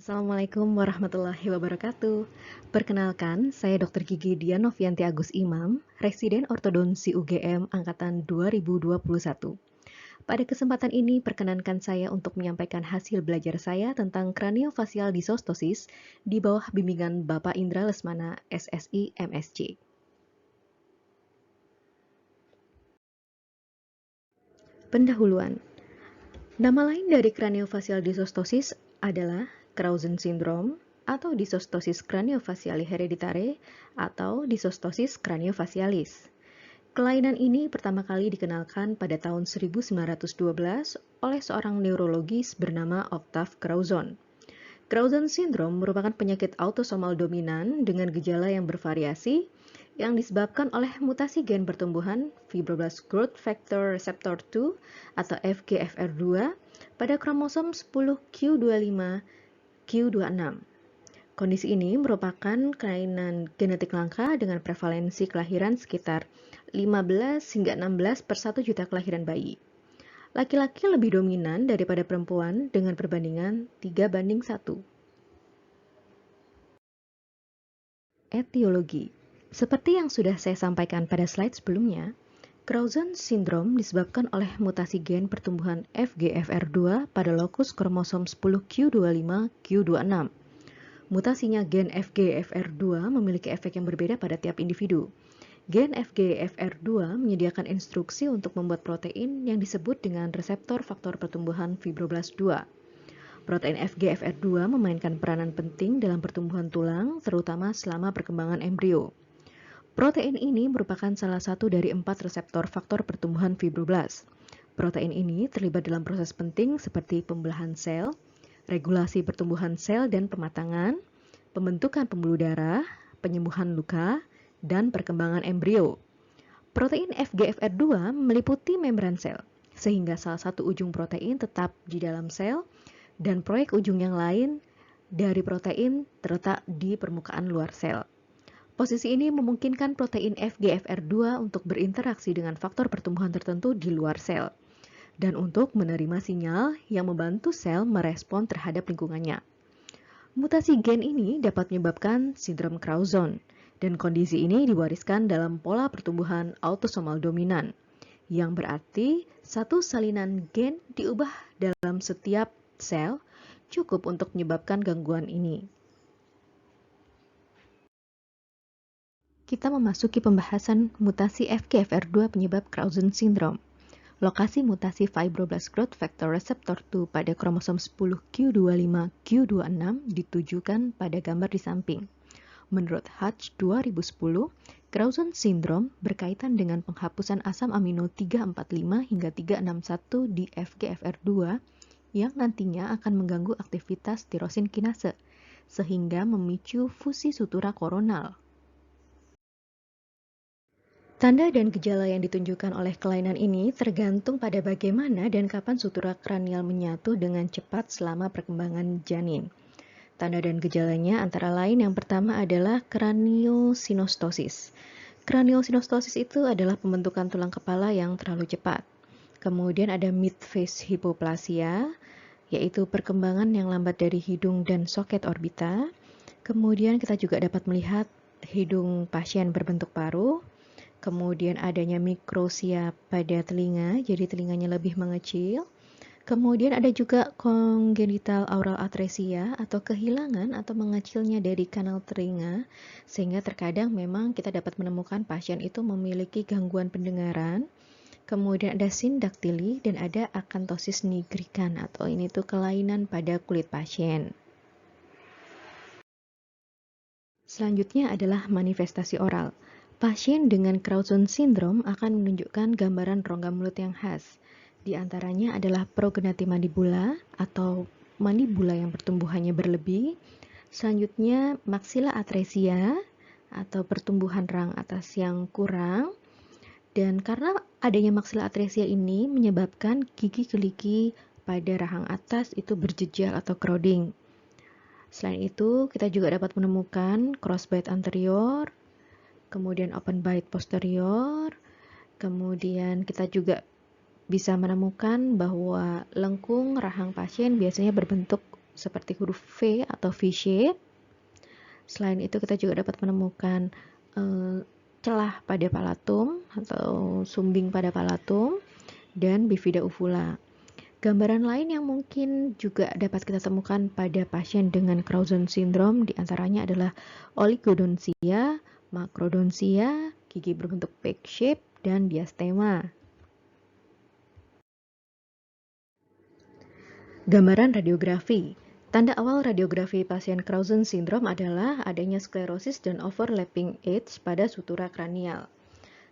Assalamualaikum warahmatullahi wabarakatuh. Perkenalkan, saya Dr. Gigi Dianovianti Agus Imam, Residen Ortodonsi UGM Angkatan 2021. Pada kesempatan ini, perkenankan saya untuk menyampaikan hasil belajar saya tentang Craniofacial Dysostosis di bawah bimbingan Bapak Indra Lesmana, SSI MSc. Pendahuluan. Nama lain dari Craniofacial Dysostosis adalah Crouzon Syndrome atau Dysostosis Craniofaciale Hereditare atau Dysostosis Craniofacialis. Kelainan ini pertama kali dikenalkan pada tahun 1912 oleh seorang neurologis bernama Octave Crouzon. Crouzon Syndrome merupakan penyakit autosomal dominan dengan gejala yang bervariasi yang disebabkan oleh mutasi gen pertumbuhan Fibroblast Growth Factor Receptor 2 atau FGFR2 pada kromosom 10q25 Q26. Kondisi ini merupakan kelainan genetik langka dengan prevalensi kelahiran sekitar 15 hingga 16 per 1 juta kelahiran bayi. Laki-laki lebih dominan daripada perempuan dengan perbandingan 3:1. Etiologi. Seperti yang sudah saya sampaikan pada slide sebelumnya, Crouzon Syndrome disebabkan oleh mutasi gen pertumbuhan FGFR2 pada lokus kromosom 10q25 Q26. Mutasinya gen FGFR2 memiliki efek yang berbeda pada tiap individu. Gen FGFR2 menyediakan instruksi untuk membuat protein yang disebut dengan reseptor faktor pertumbuhan fibroblast 2. Protein FGFR2 memainkan peranan penting dalam pertumbuhan tulang, terutama selama perkembangan embrio. Protein ini merupakan salah satu dari 4 reseptor faktor pertumbuhan fibroblast. Protein ini terlibat dalam proses penting seperti pembelahan sel, regulasi pertumbuhan sel dan pematangan, pembentukan pembuluh darah, penyembuhan luka, dan perkembangan embrio. Protein FGFR2 meliputi membran sel, sehingga salah satu ujung protein tetap di dalam sel, dan proyek ujung yang lain dari protein terletak di permukaan luar sel. Posisi ini memungkinkan protein FGFR2 untuk berinteraksi dengan faktor pertumbuhan tertentu di luar sel, dan untuk menerima sinyal yang membantu sel merespon terhadap lingkungannya. Mutasi gen ini dapat menyebabkan sindrom Crouzon, dan kondisi ini diwariskan dalam pola pertumbuhan autosomal dominan, yang berarti satu salinan gen diubah dalam setiap sel cukup untuk menyebabkan gangguan ini. Kita memasuki pembahasan mutasi FGFR2 penyebab Crouzon Syndrome. Lokasi mutasi Fibroblast Growth Factor Receptor 2 pada kromosom 10q25 Q26 ditujukan pada gambar di samping. Menurut Hatch 2010, Crouzon Syndrome berkaitan dengan penghapusan asam amino 345 hingga 361 di FGFR2 yang nantinya akan mengganggu aktivitas tirosin kinase, sehingga memicu fusi sutura koronal. Tanda dan gejala yang ditunjukkan oleh kelainan ini tergantung pada bagaimana dan kapan sutura kranial menyatu dengan cepat selama perkembangan janin. Tanda dan gejalanya antara lain yang pertama adalah kraniosinostosis. Kraniosinostosis itu adalah pembentukan tulang kepala yang terlalu cepat. Kemudian ada mid-phase hypoplasia, yaitu perkembangan yang lambat dari hidung dan soket orbita. Kemudian kita juga dapat melihat hidung pasien berbentuk paruh. Kemudian adanya mikrosia pada telinga, jadi telinganya lebih mengecil. Kemudian ada juga congenital aural atresia atau kehilangan atau mengecilnya dari kanal telinga, sehingga terkadang memang kita dapat menemukan pasien itu memiliki gangguan pendengaran. Kemudian ada sindaktili dan ada akantosis nigrican atau ini tuh kelainan pada kulit pasien. Selanjutnya adalah manifestasi oral. Pasien dengan Crouzon Syndrome akan menunjukkan gambaran rongga mulut yang khas. Di antaranya adalah prognati mandibula atau mandibula yang pertumbuhannya berlebih. Selanjutnya maksila atresia atau pertumbuhan rang atas yang kurang. Dan karena adanya maksila atresia ini menyebabkan gigi keliki pada rahang atas itu berjejal atau crowding. Selain itu, kita juga dapat menemukan crossbite anterior, kemudian open bite posterior, kemudian kita juga bisa menemukan bahwa lengkung rahang pasien biasanya berbentuk seperti huruf V atau V-shape. Selain itu kita juga dapat menemukan celah pada palatum atau sumbing pada palatum dan bifida uvula. Gambaran lain yang mungkin juga dapat kita temukan pada pasien dengan Crouzon syndrome diantaranya adalah oligodontia, makrodontia, gigi berbentuk peak shape, dan diastema. Gambaran radiografi. Tanda awal radiografi pasien Crouzon syndrome adalah adanya sklerosis dan overlapping edge pada sutura kranial.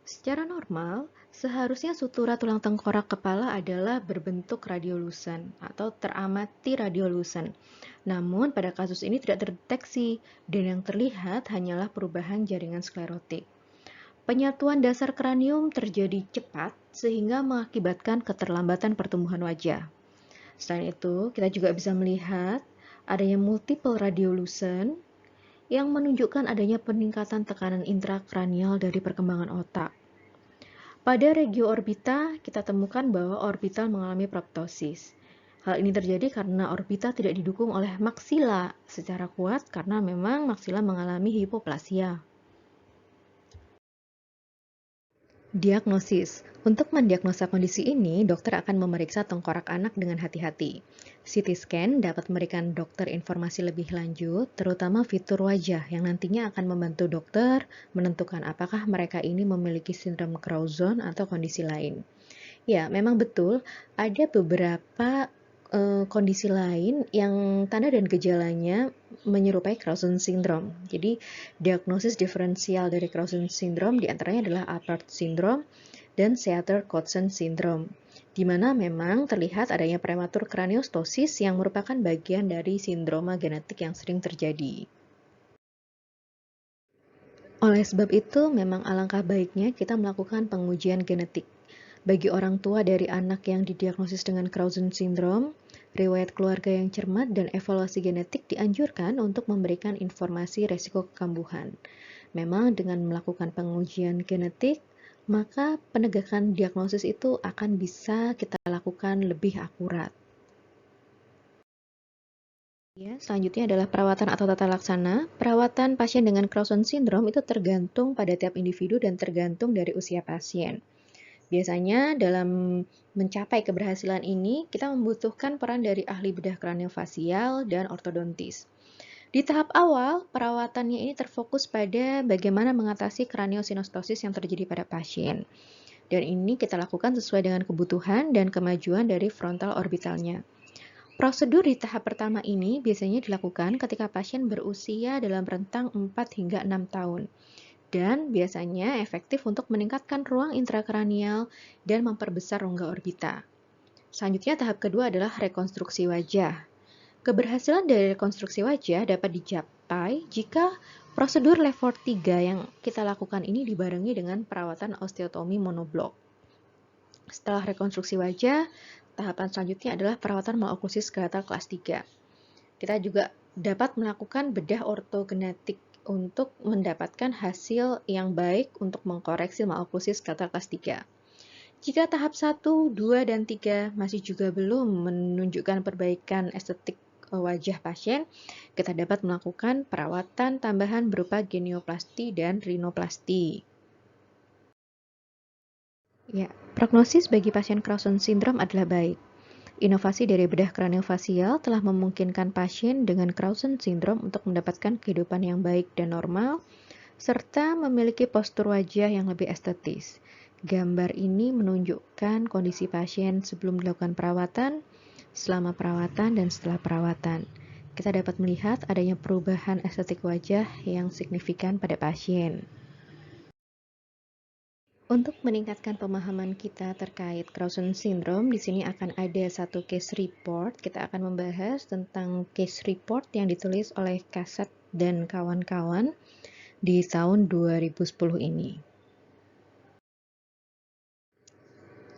Secara normal, seharusnya sutura tulang tengkorak kepala adalah berbentuk radiolusen atau teramati radiolusen. Namun, pada kasus ini tidak terdeteksi dan yang terlihat hanyalah perubahan jaringan sklerotik. Penyatuan dasar kranium terjadi cepat sehingga mengakibatkan keterlambatan pertumbuhan wajah. Selain itu, kita juga bisa melihat adanya multiple radiolusen yang menunjukkan adanya peningkatan tekanan intrakranial dari perkembangan otak. Pada regio orbita, kita temukan bahwa orbital mengalami proptosis. Hal ini terjadi karena orbita tidak didukung oleh maksila secara kuat karena memang maksila mengalami hipoplasia. Diagnosis. Untuk mendiagnosa kondisi ini, dokter akan memeriksa tengkorak anak dengan hati-hati. CT scan dapat memberikan dokter informasi lebih lanjut, terutama fitur wajah yang nantinya akan membantu dokter menentukan apakah mereka ini memiliki sindrom Crouzon atau kondisi lain. Ya, memang betul ada beberapa kondisi lain yang tanda dan gejalanya menyerupai Crouzon syndrome. Jadi, diagnosis diferensial dari Crouzon syndrome diantaranya adalah Apert syndrome dan Seater-Cotten syndrome, di mana memang terlihat adanya prematur kraniostosis yang merupakan bagian dari sindroma genetik yang sering terjadi. Oleh sebab itu, memang alangkah baiknya kita melakukan pengujian genetik. Bagi orang tua dari anak yang didiagnosis dengan Crouzon syndrome, riwayat keluarga yang cermat dan evaluasi genetik dianjurkan untuk memberikan informasi resiko kekambuhan. Memang dengan melakukan pengujian genetik, maka penegakan diagnosis itu akan bisa kita lakukan lebih akurat. Ya, selanjutnya adalah perawatan atau tata laksana. Perawatan pasien dengan Crouzon syndrome itu tergantung pada tiap individu dan tergantung dari usia pasien. Biasanya dalam mencapai keberhasilan ini, kita membutuhkan peran dari ahli bedah kraniofacial dan ortodontis. Di tahap awal, perawatannya ini terfokus pada bagaimana mengatasi kraniosinostosis yang terjadi pada pasien. Dan ini kita lakukan sesuai dengan kebutuhan dan kemajuan dari frontal orbitalnya. Prosedur di tahap pertama ini biasanya dilakukan ketika pasien berusia dalam rentang 4 hingga 6 tahun. Dan biasanya efektif untuk meningkatkan ruang intrakranial dan memperbesar rongga orbita. Selanjutnya tahap kedua adalah rekonstruksi wajah. Keberhasilan dari rekonstruksi wajah dapat dicapai jika prosedur level 3 yang kita lakukan ini dibarengi dengan perawatan osteotomi monoblok. Setelah rekonstruksi wajah, tahapan selanjutnya adalah perawatan maloklusi skeletal kelas 3. Kita juga dapat melakukan bedah ortogenetik untuk mendapatkan hasil yang baik untuk mengkoreksi maloklusi skeletal kelas 3. Jika tahap 1, 2, dan 3 masih juga belum menunjukkan perbaikan estetik wajah pasien, kita dapat melakukan perawatan tambahan berupa genioplasti dan rinoplasti. Ya, prognosis bagi pasien Crouzon syndrome adalah baik. Inovasi dari bedah kraniofacial telah memungkinkan pasien dengan Crouzon syndrome untuk mendapatkan kehidupan yang baik dan normal, serta memiliki postur wajah yang lebih estetis. Gambar ini menunjukkan kondisi pasien sebelum dilakukan perawatan, selama perawatan, dan setelah perawatan. Kita dapat melihat adanya perubahan estetik wajah yang signifikan pada pasien. Untuk meningkatkan pemahaman kita terkait Crouzon syndrome, di sini akan ada satu case report. Kita akan membahas tentang case report yang ditulis oleh Kasat dan kawan-kawan di tahun 2010 ini.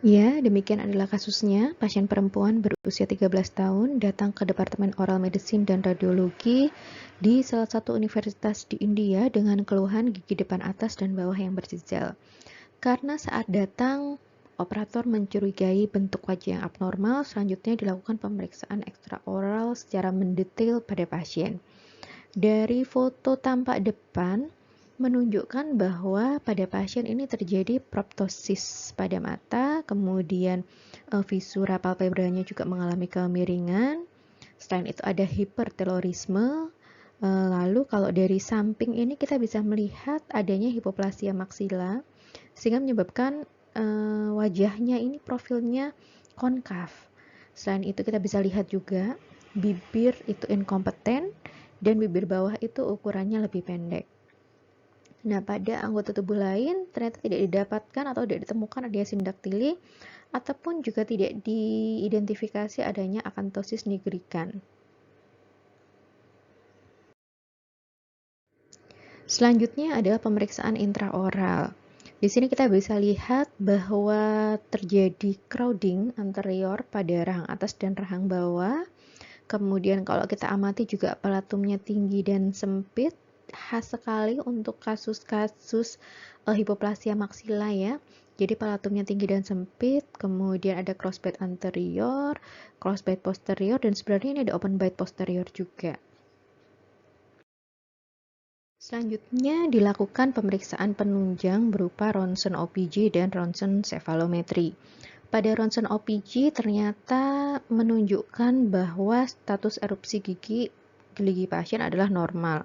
Ya, demikian adalah kasusnya. Pasien perempuan berusia 13 tahun datang ke Departemen Oral Medicine dan Radiologi di salah satu universitas di India dengan keluhan gigi depan atas dan bawah yang berjejal. Karena saat datang, operator mencurigai bentuk wajah yang abnormal, selanjutnya dilakukan pemeriksaan ekstraoral secara mendetail pada pasien. Dari foto tampak depan menunjukkan bahwa pada pasien ini terjadi proptosis pada mata, kemudian visura palpebranya juga mengalami kemiringan. Selain itu ada hipertelorisme. Lalu kalau dari samping ini kita bisa melihat adanya hipoplasia maksila sehingga menyebabkan wajahnya ini profilnya konkav. Selain itu kita bisa lihat juga bibir itu inkompeten dan bibir bawah itu ukurannya lebih pendek. Nah, pada anggota tubuh lain ternyata tidak didapatkan atau tidak ditemukan adanya sindaktili ataupun juga tidak diidentifikasi adanya akantosis nigrican. Selanjutnya adalah pemeriksaan intraoral. Di sini kita bisa lihat bahwa terjadi crowding anterior pada rahang atas dan rahang bawah. Kemudian kalau kita amati juga palatumnya tinggi dan sempit, khas sekali untuk kasus-kasus hipoplasia maksila ya. Jadi palatumnya tinggi dan sempit, kemudian ada crossbite anterior, crossbite posterior, dan sebenarnya ini ada open bite posterior juga. Selanjutnya dilakukan pemeriksaan penunjang berupa ronsen OPG dan ronsen cephalometry. Pada ronsen OPG ternyata menunjukkan bahwa status erupsi gigi pasien adalah normal.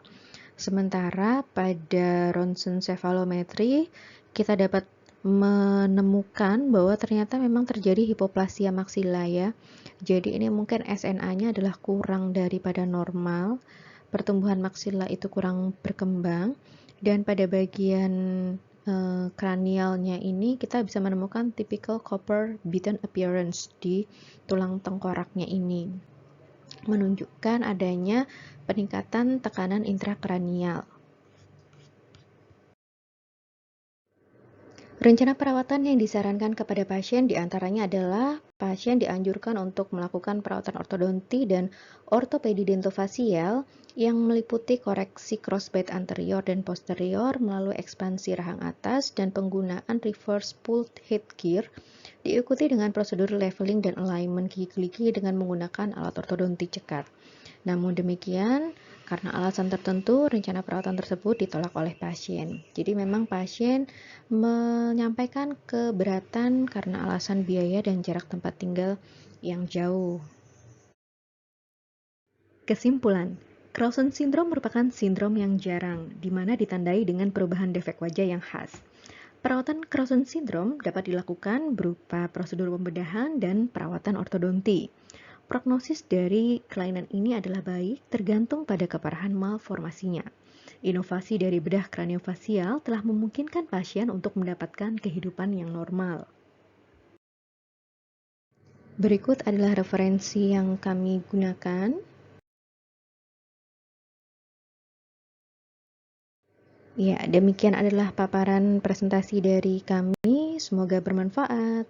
Sementara pada ronsen cephalometry kita dapat menemukan bahwa ternyata memang terjadi hipoplasia maksila ya. Jadi ini mungkin SNA-nya adalah kurang daripada normal. Pertumbuhan maksila itu kurang berkembang, dan pada bagian kranialnya ini kita bisa menemukan typical copper beaten appearance di tulang tengkoraknya ini, menunjukkan adanya peningkatan tekanan intrakranial. Rencana perawatan yang disarankan kepada pasien diantaranya adalah pasien dianjurkan untuk melakukan perawatan ortodonti dan ortopedi dentofasial yang meliputi koreksi crossbite anterior dan posterior melalui ekspansi rahang atas dan penggunaan reverse pulled headgear, diikuti dengan prosedur leveling dan alignment gigi-gigi dengan menggunakan alat ortodonti cekat. Namun demikian, karena alasan tertentu, rencana perawatan tersebut ditolak oleh pasien. Jadi memang pasien menyampaikan keberatan karena alasan biaya dan jarak tempat tinggal yang jauh. Kesimpulan, Crouzon syndrome merupakan sindrom yang jarang, di mana ditandai dengan perubahan defek wajah yang khas. Perawatan Crouzon syndrome dapat dilakukan berupa prosedur pembedahan dan perawatan ortodonti. Prognosis dari kelainan ini adalah baik tergantung pada keparahan malformasinya. Inovasi dari bedah kraniofacial telah memungkinkan pasien untuk mendapatkan kehidupan yang normal. Berikut adalah referensi yang kami gunakan. Ya, demikian adalah paparan presentasi dari kami. Semoga bermanfaat.